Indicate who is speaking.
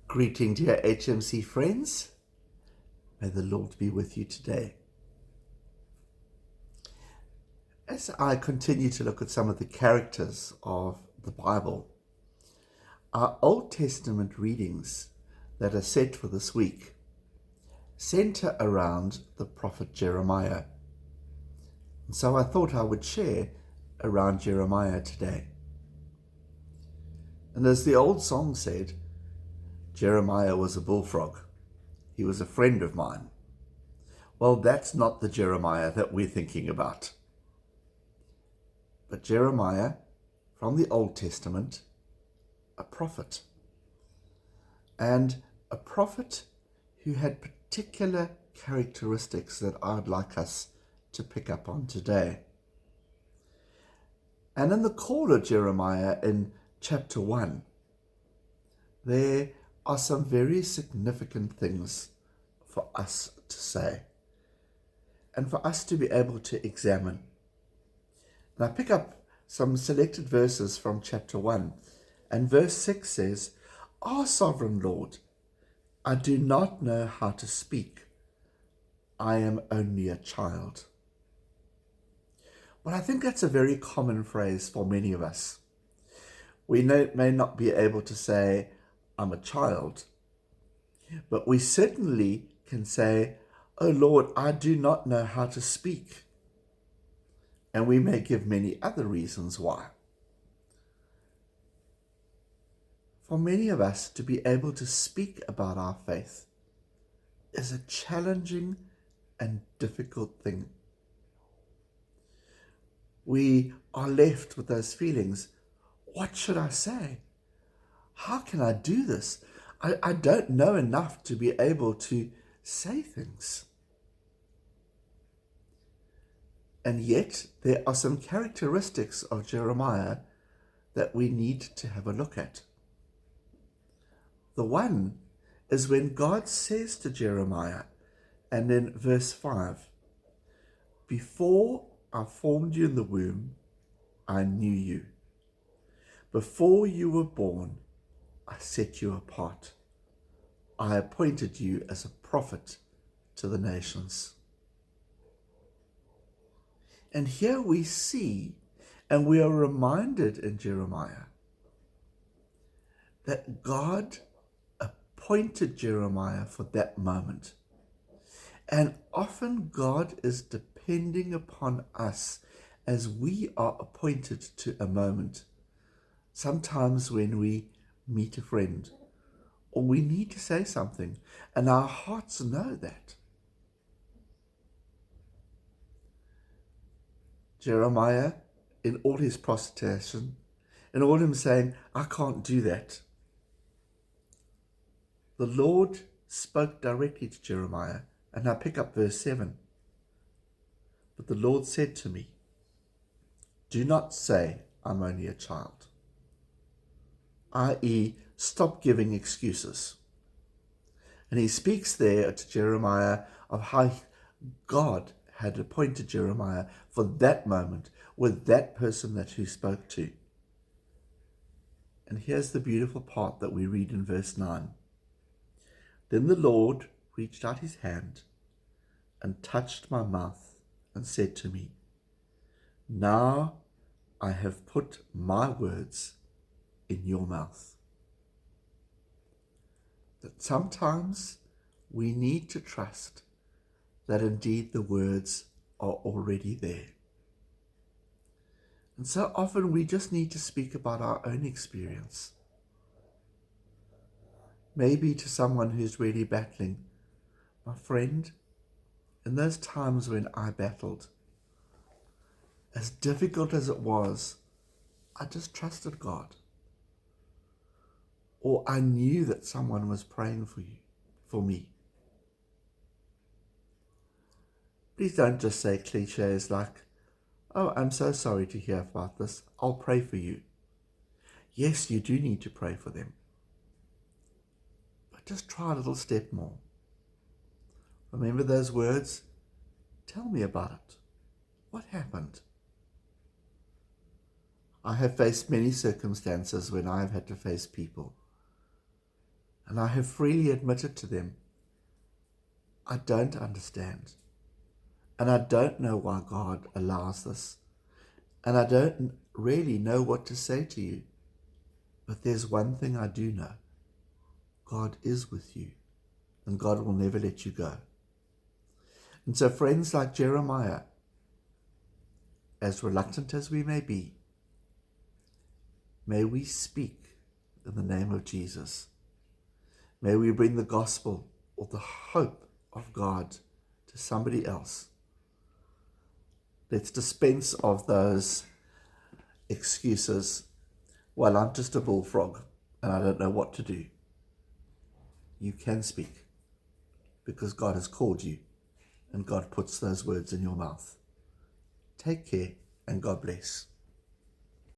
Speaker 1: Greeting, dear HMC friends. May the Lord be with you today. As I continue to look at some of the characters of the Bible, our Old Testament readings that are set for this week center around the prophet Jeremiah. And so I thought I would share around Jeremiah today. And as the old song said, Jeremiah was a bullfrog. He was a friend of mine. Well, that's not the Jeremiah that we're thinking about. But Jeremiah, from the Old Testament, a prophet. And a prophet who had particular characteristics that I'd like us to pick up on today. And in the call of Jeremiah in chapter 1, there are some very significant things for us to say and for us to be able to examine. And I pick up some selected verses from chapter 1, and verse 6 says, "Our sovereign Lord, I do not know how to speak. I am only a child." Well, I think that's a very common phrase for many of us. We may not be able to say, "I'm a child," but we certainly can say, "Oh Lord, I do not know how to speak." And we may give many other reasons why. For many of us to be able to speak about our faith is a challenging and difficult thing. We are left with those feelings. What should I say? How can I do this? I don't know enough to be able to say things. And yet, there are some characteristics of Jeremiah that we need to have a look at. The one is when God says to Jeremiah, and in verse 5, "Before I formed you in the womb, I knew you. Before you were born, I set you apart. I appointed you as a prophet to the nations." And here we see, and we are reminded in Jeremiah, that God appointed Jeremiah for that moment. And often God is depending upon us as we are appointed to a moment. Sometimes when we meet a friend, or we need to say something, and our hearts know that. Jeremiah, in all his prostration, in all him saying, "I can't do that," the Lord spoke directly to Jeremiah. And I pick up verse 7. "But the Lord said to me, do not say I'm only a child," i.e., stop giving excuses. And he speaks there to Jeremiah of how God had appointed Jeremiah for that moment with that person that he spoke to. And here's the beautiful part that we read in verse 9. "Then the Lord reached out his hand and touched my mouth and said to me, now I have put my words in your mouth." That sometimes we need to trust that indeed the words are already there. And so often we just need to speak about our own experience. Maybe to someone who's really battling, "My friend, in those times when I battled, as difficult as it was, I just trusted God." Or I knew that someone was praying for me. Please don't just say cliches like, "Oh, I'm so sorry to hear about this. I'll pray for you." Yes, you do need to pray for them. But just try a little step more. Remember those words? Tell me about it. What happened? I have faced many circumstances when I have had to face people. And I have freely admitted to them, I don't understand. And I don't know why God allows this. And I don't really know what to say to you. But there's one thing I do know. God is with you. And God will never let you go. And so friends like Jeremiah, as reluctant as we may be, may we speak in the name of Jesus. May we bring the gospel or the hope of God to somebody else. Let's dispense of those excuses. Well, I'm just a bullfrog and I don't know what to do. You can speak because God has called you and God puts those words in your mouth. Take care and God bless.